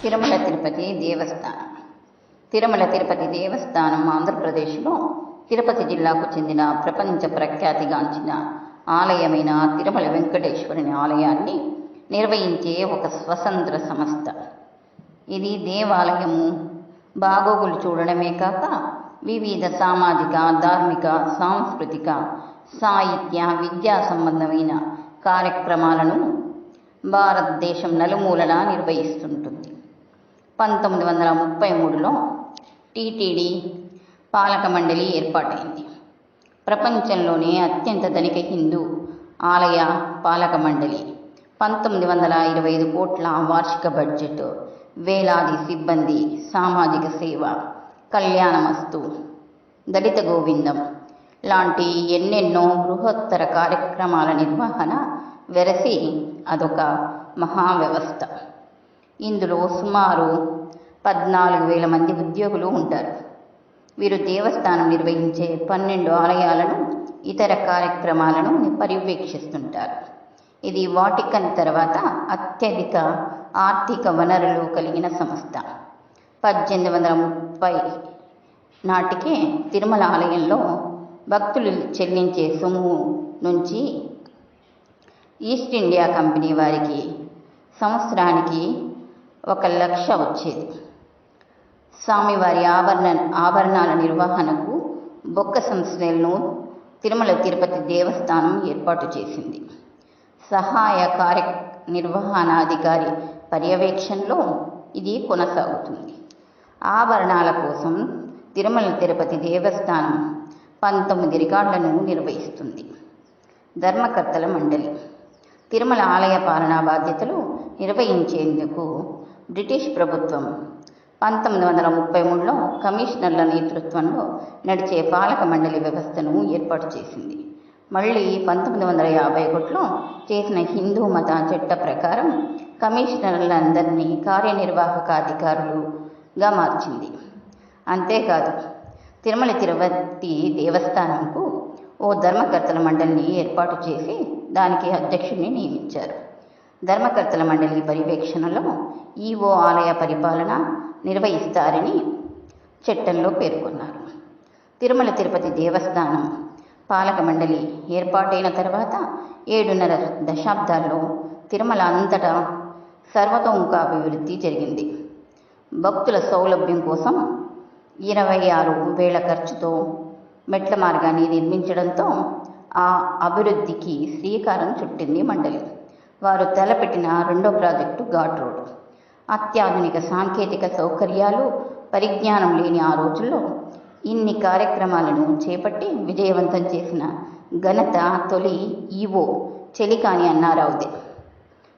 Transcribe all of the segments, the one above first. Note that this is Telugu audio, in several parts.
తిరుమల తిరుపతి దేవస్థానం. తిరుమల తిరుపతి దేవస్థానం ఆంధ్రప్రదేశ్లో తిరుపతి జిల్లాకు చెందిన ప్రపంచ ప్రఖ్యాతిగాంచిన ఆలయమైన తిరుమల వెంకటేశ్వరుని ఆలయాన్ని నిర్వహించే ఒక స్వతంత్ర సంస్థ. ఇది దేవాలయము బాగోగులు చూడడమే కాక వివిధ సామాజిక, ధార్మిక, సాంస్కృతిక, సాహిత్య, విద్యా సంబంధమైన కార్యక్రమాలను భారతదేశం నలుమూలలా నిర్వహిస్తుంటుంది. 1933లో టీటీడీ పాలక మండలి ఏర్పాటైంది. ప్రపంచంలోనే అత్యంత ధనిక హిందూ ఆలయ పాలక మండలి. 1925 కోట్ల వార్షిక బడ్జెట్, వేలాది సిబ్బంది, సామాజిక సేవ, కళ్యాణమస్తు, దళిత గోవిందం లాంటి ఎన్నెన్నో బృహత్తర కార్యక్రమాల నిర్వహణ వెరసి అదొక మహావ్యవస్థ. ఇందులో సుమారు 14,000 మంది ఉద్యోగులు ఉంటారు. వీరు దేవస్థానం నిర్వహించే 12 ఆలయాలను, ఇతర కార్యక్రమాలను పర్యవేక్షిస్తుంటారు. ఇది వాటికన్ తర్వాత అత్యధిక ఆర్థిక వనరులు కలిగిన సంస్థ. 1830 నాటికే తిరుమల ఆలయంలో భక్తులు చెల్లించే సొమ్ము నుంచి ఈస్ట్ ఇండియా కంపెనీ వారికి సంవత్సరానికి 1,00,000 వచ్చేది. స్వామివారి ఆభరణాల నిర్వహణకు బొక్క సంస్థలను తిరుమల తిరుపతి దేవస్థానం ఏర్పాటు చేసింది. సహాయ కార్యనిర్వహణాధికారి పర్యవేక్షణలో ఇది కొనసాగుతుంది. ఆభరణాల కోసం తిరుమల తిరుపతి దేవస్థానం 19 రికార్డులను నిర్వహిస్తుంది. ధర్మకర్తల మండలి. తిరుమల ఆలయ పాలనా బాధ్యతలు నిర్వహించేందుకు బ్రిటిష్ ప్రభుత్వం 1933లో కమిషనర్ల నేతృత్వంలో నడిచే పాలక మండలి వ్యవస్థను ఏర్పాటు చేసింది. మళ్ళీ 1951లో చేసిన హిందూ మత చట్ట ప్రకారం కమిషనర్లందరినీ కార్యనిర్వాహకాధికారులుగా మార్చింది. అంతేకాదు, తిరుమల తిరుపతి దేవస్థానంకు ఓ ధర్మకర్తల మండలిని ఏర్పాటు చేసి దానికి అధ్యక్షుడిని నియమించారు. ధర్మకర్తల మండలి పర్యవేక్షణలో ఈవో ఆలయ పరిపాలన నిర్వహిస్తారని చట్టంలో పేర్కొన్నారు. తిరుమల తిరుపతి దేవస్థానం పాలక మండలి ఏర్పాటైన తర్వాత 7.5 దశాబ్దాల్లో తిరుమల అంతటా సర్వతోముఖాభివృద్ధి జరిగింది. భక్తుల సౌలభ్యం కోసం 26,000 ఖర్చుతో మెట్ల మార్గాన్ని నిర్మించడంతో ఆ అభివృద్ధికి శ్రీకారం చుట్టింది మండలి. వారు తలపెట్టిన రెండో ప్రాజెక్టు ఘాట్ రోడ్. అత్యాధునిక సాంకేతిక సౌకర్యాలు, పరిజ్ఞానం లేని ఆ రోజుల్లో ఇన్ని కార్యక్రమాలను చేపట్టి విజయవంతం చేసిన ఘనత తొలి ఈవో చెలికాని అన్నారావుదే.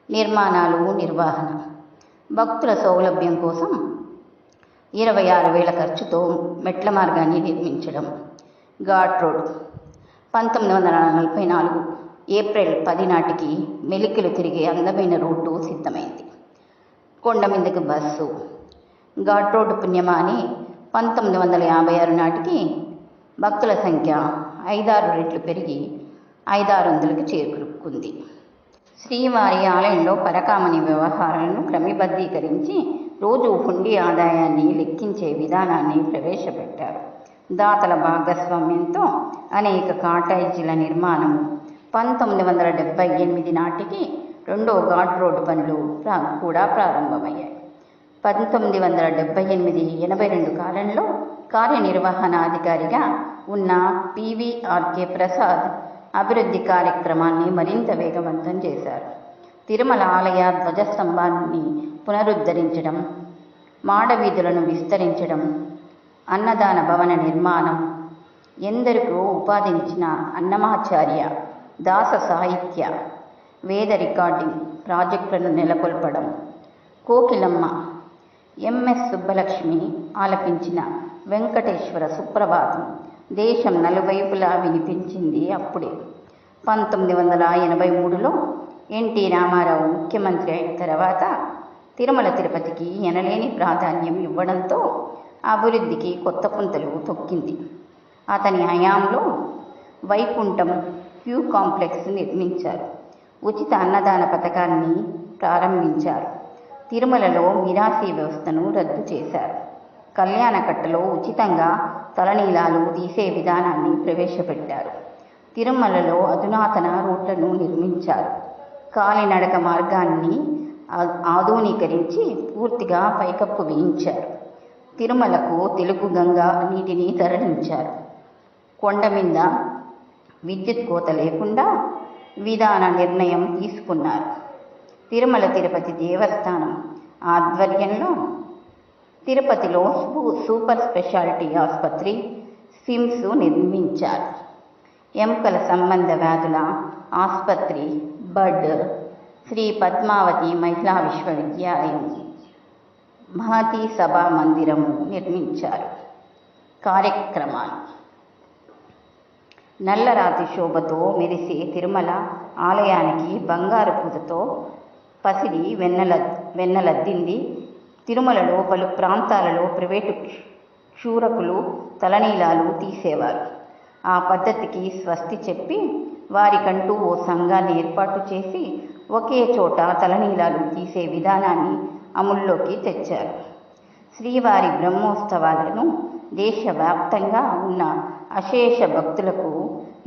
నిర్మాణాలు, నిర్వహణ. భక్తుల సౌలభ్యం కోసం 26,000 ఖర్చుతో మెట్ల మార్గాన్ని నిర్మించడం. ఘాట్ రోడ్ 1944 ఏప్రిల్ 10 నాటికి మెలికలు తిరిగే అందమైన రోడ్డు సిద్ధమైంది. కొండ మీదకు బస్సు. ఘాట్ రోడ్డు పుణ్యమాని 1956 నాటికి భక్తుల సంఖ్య 5-6 రెట్లు పెరిగి 500-600కి చేరుకుంది. శ్రీవారి ఆలయంలో పరకామణి వ్యవహారాలను క్రమబద్ధీకరించి రోజు హుండీ ఆదాయాన్ని లెక్కించే విధానాన్ని ప్రవేశపెట్టారు. దాతల భాగస్వామ్యంతో అనేక కాటేజీల నిర్మాణం. 1978 నాటికి రెండో ఘాట్ రోడ్డు పనులు కూడా ప్రారంభమయ్యాయి. 1978-82 కాలంలో కార్యనిర్వహణాధికారిగా ఉన్న పివిఆర్కే ప్రసాద్ అభివృద్ధి కార్యక్రమాన్ని మరింత వేగవంతం చేశారు. తిరుమల ఆలయ ధ్వజస్తంభాన్ని పునరుద్ధరించడం, మాడవీధులను విస్తరించడం, అన్నదాన భవన నిర్మాణం, ఎందరికో ఉపాధినిచ్చిన అన్నమాచార్య దాస సాహిత్య, వేద రికార్డింగ్ ప్రాజెక్టులను నెలకొల్పడం, కోకిలమ్మ ఎంఎస్ సుబ్బలక్ష్మి ఆలపించిన వెంకటేశ్వర సుప్రభాతం దేశం నలువైపులా వినిపించింది అప్పుడే. 1983లో ఎన్టీ రామారావు ముఖ్యమంత్రి అయిన తర్వాత తిరుమల తిరుపతికి ఎనలేని ప్రాధాన్యం ఇవ్వడంతో అభివృద్ధికి కొత్త పుంతలు తొక్కింది. అతని హయాంలో వైకుంఠం క్యూ కాంప్లెక్స్ నిర్మించారు. ఉచిత అన్నదాన పథకాన్ని ప్రారంభించారు. తిరుమలలో మిరాసీ వ్యవస్థను రద్దు చేశారు. కళ్యాణకట్టలో ఉచితంగా తలనీలాలు తీసే విధానాన్ని ప్రవేశపెట్టారు. తిరుమలలో అధునాతన రోడ్లను నిర్మించారు. కాలినడక మార్గాన్ని ఆధునీకరించి పూర్తిగా పైకప్పు వేయించారు. తిరుమలకు తెలుగు గంగా నీటిని తరలించారు. కొండ మీద విద్యుత్ కోత లేకుండా విధాన నిర్ణయం తీసుకున్నారు. తిరుమల తిరుపతి దేవస్థానం ఆధ్వర్యంలో తిరుపతిలో సూపర్ స్పెషాలిటీ ఆసుపత్రి స్విమ్స్ నిర్మించారు. ఎముకల సంబంధ వ్యాధుల ఆసుపత్రి బడ్, శ్రీ పద్మావతి మహిళా విశ్వవిద్యాలయం, మహతి సభా మందిరము నిర్మించారు. కార్యక్రమాలు: నల్లరాతి శోభతో మెరిసే తిరుమల ఆలయానికి బంగారు పూతతో పసిడి వెన్నలద్దింది. తిరుమలలో పలు ప్రాంతాలలో ప్రైవేటు క్షూరకులు తలనీలాలు తీసేవారు. ఆ పద్ధతికి స్వస్తి చెప్పి వారికంటూ ఓ సంఘాన్ని ఏర్పాటు చేసి ఒకే చోట తలనీలాలు తీసే విధానాన్ని అమల్లోకి తెచ్చారు. శ్రీవారి బ్రహ్మోత్సవాలను దేశవ్యాప్తంగా ఉన్న అశేష భక్తులకు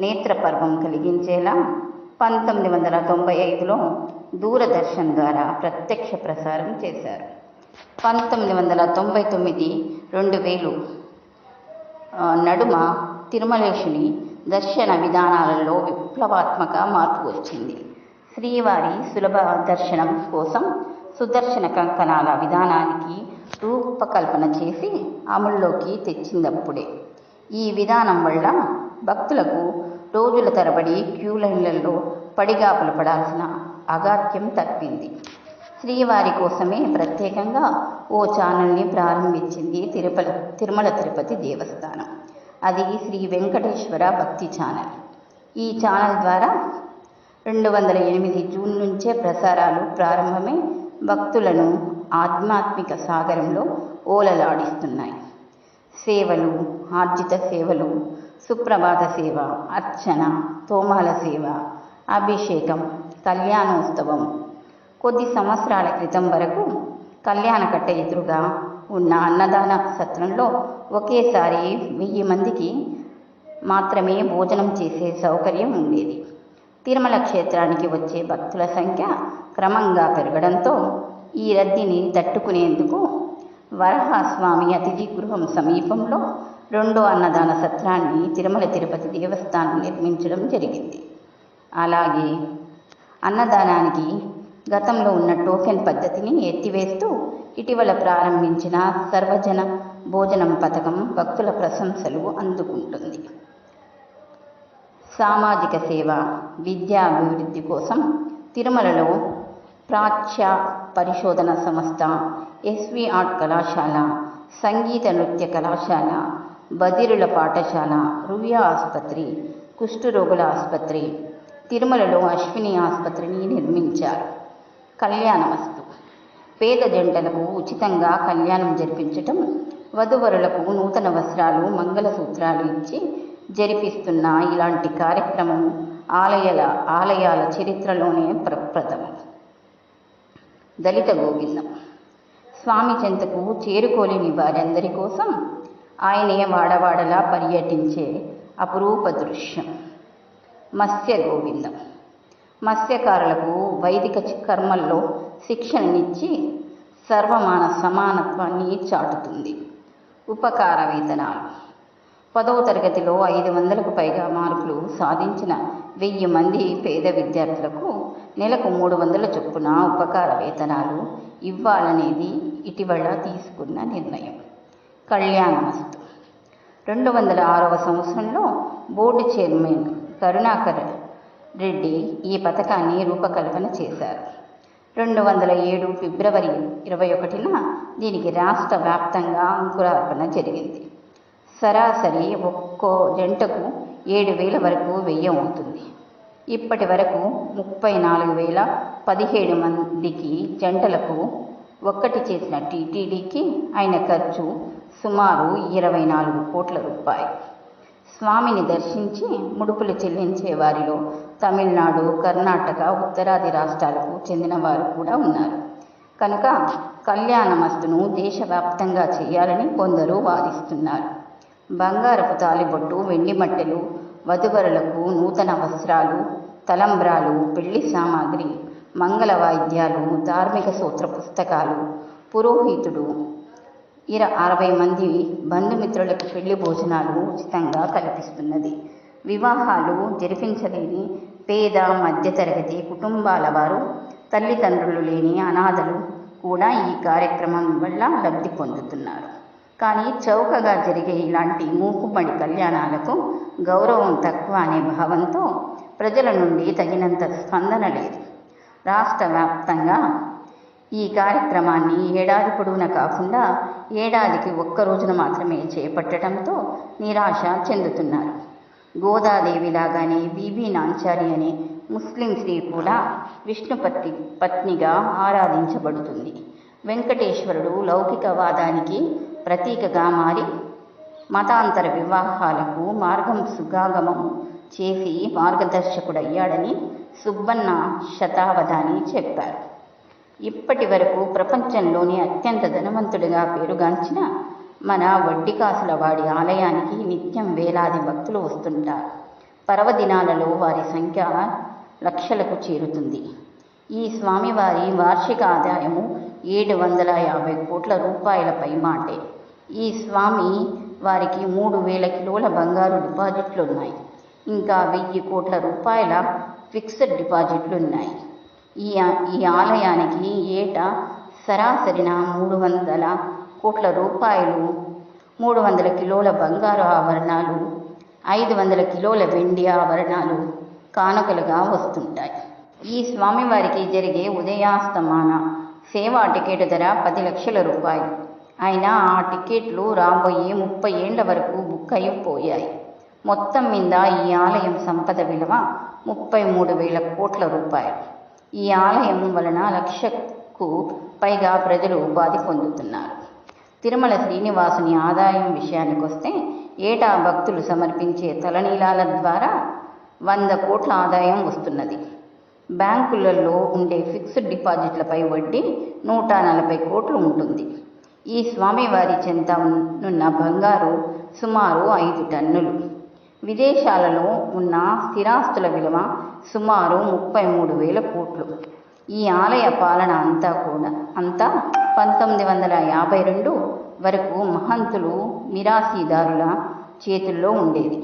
నేత్రపర్వం కలిగించేలా 1995లో దూరదర్శన్ ద్వారా ప్రత్యక్ష ప్రసారం చేశారు. 1999, 2000 నడుమ తిరుమలేశుని దర్శన విధానాలలో విప్లవాత్మక మార్పు వచ్చింది. శ్రీవారి సులభ దర్శనం కోసం సుదర్శన కంకణాల విధానానికి రూపకల్పన చేసి అమల్లోకి తెచ్చిందప్పుడే. ఈ విధానం వల్ల భక్తులకు రోజుల తరబడి క్యూ లైన్లలో పడిగాపులు పడాల్సిన అగాత్యం తప్పింది. శ్రీవారి కోసమే ప్రత్యేకంగా ఓ ఛానల్ని ప్రారంభించింది తిరుమల తిరుపతి దేవస్థానం. అది శ్రీ వెంకటేశ్వర భక్తి ఛానల్. ఈ ఛానల్ ద్వారా 2008 జూన్ నుంచే ప్రసారాలు ప్రారంభమై భక్తులను ఆధ్యాత్మిక సాగరంలో ఓలలాడిస్తున్నాయి. సేవలు, ఆర్జిత సేవలు, సుప్రభాత సేవ, అర్చన, తోమాల సేవ, అభిషేకం, కళ్యాణోత్సవం. కొద్ది సంవత్సరాల క్రితం వరకు కళ్యాణకట్ట ఎదురుగా ఉన్న అన్నదాన సత్రంలో ఒకేసారి 1000 మందికి మాత్రమే భోజనం చేసే సౌకర్యం ఉండేది. తిరుమల క్షేత్రానికి వచ్చే భక్తుల సంఖ్య క్రమంగా పెరగడంతో ఈ రద్దీని తట్టుకునేందుకు వరహాస్వామి అతిథి గృహం సమీపంలో 2వ అన్నదాన సత్రాన్ని తిరుమల తిరుపతి దేవస్థానం నిర్మించడం జరిగింది. అలాగే అన్నదానానికి గతంలో ఉన్న టోకెన్ పద్ధతిని ఎత్తివేస్తూ ఇటీవల ప్రారంభించిన సర్వజన భోజనం పథకం భక్తుల ప్రశంసలు అందుకుంటుంది. సామాజిక సేవ, విద్యా అభివృద్ధి కోసం తిరుమలలో ప్రాచ్య పరిశోధన సంస్థ, ఎస్వి ఆర్ట్ కళాశాల, సంగీత నృత్య కళాశాల, బదిరుల పాఠశాల, రుయ్య ఆసుపత్రి, కుష్ఠరోగుల ఆసుపత్రి, తిరుమలలో అశ్విని ఆసుపత్రిని నిర్మించారు. కళ్యాణమస్తు. పేద జంటలకు ఉచితంగా కళ్యాణం జరిపించటం, వధూవరులకు నూతన వస్త్రాలు, మంగళసూత్రాలు ఇచ్చి జరిపిస్తున్న ఇలాంటి కార్యక్రమం ఆలయాల చరిత్రలోనే ప్రప్రథమం. దళిత గోవిందం. స్వామి చెంతకు చేరుకోలేని వారందరి కోసం ఆయనే వాడవాడలా పర్యటించే అపురూప దృశ్యం. మత్స్య గోవిందం. మత్స్యకారులకు వైదిక కర్మల్లో శిక్షణనిచ్చి సర్వమాన సమానత్వాన్ని చాటుతుంది. ఉపకార వేతనాలు. 10వ తరగతిలో 500కు పైగా మార్కులు సాధించిన 1000 మంది పేద విద్యార్థులకు నెలకు 300 చొప్పున ఉపకార వేతనాలు ఇవ్వాలనేది ఇటీవల తీసుకున్న నిర్ణయం. కళ్యాణమస్తు. 206వ సంవత్సరంలో బోర్డు చైర్మన్ కరుణాకర్ రెడ్డి ఈ పథకాన్ని రూపకల్పన చేశారు. 2007 ఫిబ్రవరి 21న దీనికి రాష్ట్ర వ్యాప్తంగా అంకురార్పణ జరిగింది. సరాసరి ఒక్కో జంటకు 7,000 వరకు వ్యయం అవుతుంది. ఇప్పటి వరకు 34,017 మందికి జంటలకు ఒక్కటి చేసిన టీటీడీకి అయిన ఖర్చు సుమారు 24 కోట్ల రూపాయలు. స్వామిని దర్శించి ముడుపులు చెల్లించే వారిలో తమిళనాడు, కర్ణాటక, ఉత్తరాది రాష్ట్రాలకు చెందిన వారు కూడా ఉన్నారు. కనుక కళ్యాణమస్తును దేశవ్యాప్తంగా చేయాలని కొందరు వాదిస్తున్నారు. బంగారపు తాలిబొట్టు, వెండి మట్టెలు, వధువరులకు నూతన వస్త్రాలు, తలంబ్రాలు, పెళ్లి సామాగ్రి, మంగళ వాయిద్యాలు, ధార్మిక సూత్ర పుస్తకాలు, పురోహితుడు 60 మంది బంధుమిత్రులకు పెళ్లి భోజనాలు ఉచితంగా కల్పిస్తున్నది. వివాహాలు జరిపించలేని పేద మధ్యతరగతి కుటుంబాల వారు, తల్లిదండ్రులు లేని అనాథలు కూడా ఈ కార్యక్రమం వల్ల లబ్ధి పొందుతున్నారు. కానీ చౌకగా జరిగే ఇలాంటి మూకుమ్మడి కళ్యాణాలకు గౌరవం తక్కువ అనే భావంతో ప్రజల నుండి తగినంత స్పందన లేదు. రాష్ట్ర వ్యాప్తంగా ఈ కార్యక్రమాన్ని ఏడాది పొడవునా కాకుండా ఏడాదికి ఒక్క రోజున మాత్రమే చేపట్టడంతో నిరాశ చెందుతున్నారు. గోదాదేవిలాగానే బీబీ నాంచారి అనే ముస్లిం స్త్రీ కూడా విష్ణు పత్నిగా ఆరాధించబడుతుంది. వెంకటేశ్వరుడు లౌకికవాదానికి ప్రతీకగా మారి మతాంతర వివాహాలకు మార్గం సుగాగమం చేసి మార్గదర్శకుడయ్యాడని సుబ్బన్న శతావధాని చెప్పారు. ఇప్పటి వరకు ప్రపంచంలోని అత్యంత ధనవంతుడిగా పేరుగాంచిన మన వడ్డికాసుల వాడి ఆలయానికి నిత్యం వేలాది భక్తులు వస్తుంటారు. పర్వదినాలలో వారి సంఖ్య లక్షలకు చేరుతుంది. ఈ స్వామివారి వార్షిక ఆదాయము 750 కోట్ల రూపాయల పైమాటే. ఈ స్వామి వారికి 3000 కిలోల బంగారు డిపాజిట్లున్నాయి. ఇంకా 1000 కోట్ల రూపాయల ఫిక్స్డ్ డిపాజిట్లున్నాయి. ఈ ఆలయానికి ఏటా సరాసరిన 300 కోట్ల రూపాయలు, 300 కిలోల బంగారు ఆభరణాలు, 500 కిలోల వెండి ఆభరణాలు కానుకలుగా వస్తుంటాయి. ఈ స్వామివారికి జరిగే ఉదయాస్తమాన సేవా టికెట్ ధర 10 లక్షల రూపాయలు. అయినా ఆ టికెట్లు రాబోయే 30 ఏళ్ల వరకు బుక్ అయిపోయాయి. మొత్తం మీద ఈ ఆలయం సంపద విలువ 33,000 కోట్ల రూపాయలు. ఈ ఆలయం వలన 1,00,000కు పైగా ప్రజలు ఉపాధి పొందుతున్నారు. తిరుమల శ్రీనివాసుని ఆదాయం విషయానికొస్తే ఏటా భక్తులు సమర్పించే తలనీలాల ద్వారా 100 కోట్ల ఆదాయం వస్తున్నది. బ్యాంకులలో ఉండే ఫిక్స్డ్ డిపాజిట్లపై వడ్డీ 140 కోట్లు ఉంటుంది. ఈ స్వామివారి చెంత ఉన్న బంగారు సుమారు 5 టన్నులు. విదేశాలలో ఉన్న స్థిరాస్తుల విలువ సుమారు 33,000 కోట్లు. ఈ ఆలయ పాలన అంతా 1952 వరకు మహంతులు, మిరాసీదారుల చేతుల్లో ఉండేది.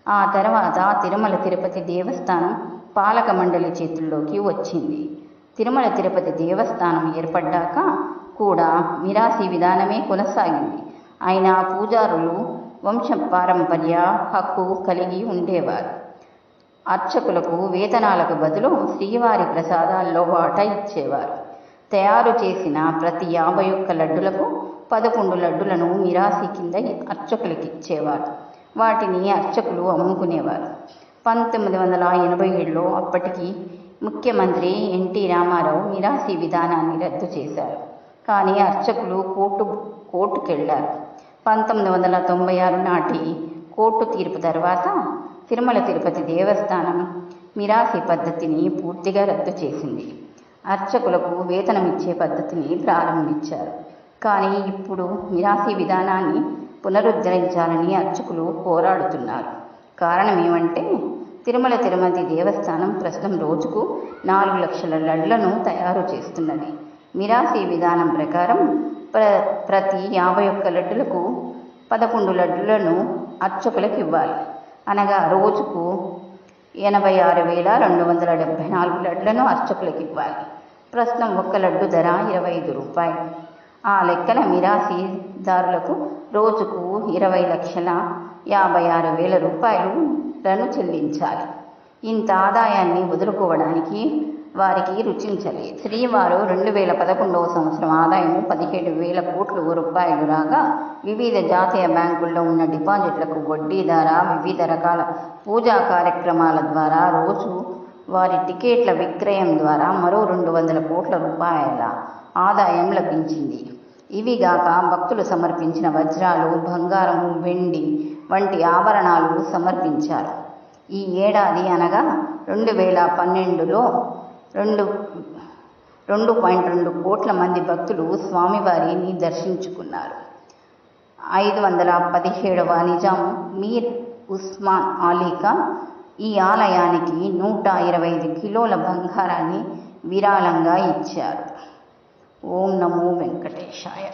ఆ తర్వాత తిరుమల తిరుపతి దేవస్థానం పాలక మండలి చేతుల్లోకి వచ్చింది. తిరుమల తిరుపతి దేవస్థానం ఏర్పడ్డాక కూడా మిరాసీ విధానమే కొనసాగింది. అయినా పూజారులు వంశపారంపర్య హక్కు కలిగి ఉండేవారు. అర్చకులకు వేతనాలకు బదులు శ్రీవారి ప్రసాదాల్లో వాటా ఇచ్చేవారు. తయారు చేసిన ప్రతి 51 లడ్డులకు 11 లడ్డులను మిరాసీ కింద అర్చకులకి ఇచ్చేవారు. వాటిని అర్చకులు అమ్ముకునేవారు. 1987లో అప్పటికి ముఖ్యమంత్రి ఎన్టీ రామారావు మిరాసీ విధానాన్ని రద్దు చేశారు. కానీ అర్చకులు కోర్టుకెళ్లారు. 1996 నాటి కోర్టు తీర్పు తర్వాత తిరుమల తిరుపతి దేవస్థానం మిరాసీ పద్ధతిని పూర్తిగా రద్దు చేసింది. అర్చకులకు వేతనం ఇచ్చే పద్ధతిని ప్రారంభించారు. కానీ ఇప్పుడు మిరాసీ విధానాన్ని పునరుద్ధరించాలని అర్చకులు పోరాడుతున్నారు. కారణం ఏమంటే తిరుమల తిరుపతి దేవస్థానం ప్రస్తుతం రోజుకు 4 లక్షల లడ్లను తయారు చేస్తున్నది. మిరాసీ విధానం ప్రకారం ప్రతి 51 లడ్డులకు 11 లడ్డులను అర్చకులకు ఇవ్వాలి. అనగా రోజుకు 86,274 లడ్లను అర్చకులకు ఇవ్వాలి. ప్రస్తుతం 1 లడ్డు ధర 25 రూపాయలు. ఆ లెక్కన మిరాసీదారులకు రోజుకు 20,56,000 రూపాయలను చెల్లించాలి. ఇంత ఆదాయాన్ని వదులుకోవడానికి వారికి రుచించలేదు. శ్రీవారు 2011వ సంవత్సరం ఆదాయము 17,000 కోట్ల రూపాయలు రాగా వివిధ జాతీయ బ్యాంకుల్లో ఉన్న డిపాజిట్లకు వడ్డీ ద్వారా వివిధ రకాల పూజా కార్యక్రమాల ద్వారా రోజు వారి టికెట్ల విక్రయం ద్వారా మరో 200 కోట్ల రూపాయల ఆదాయం లభించింది. ఇవిగాక భక్తులు సమర్పించిన వజ్రాలు, బంగారము, వెండి వంటి ఆభరణాలు సమర్పించారు. ఈ ఏడాది అనగా 2012లో 2.2 కోట్ల మంది భక్తులు స్వామివారిని దర్శించుకున్నారు. 517వ నిజాం మీర్ ఉస్మాన్ అలీ ఖాన్ ఈ ఆలయానికి 125 కిలోల బంగారాన్ని విరాళంగా ఇచ్చారు. ఓం నమో వెంకటేశాయ.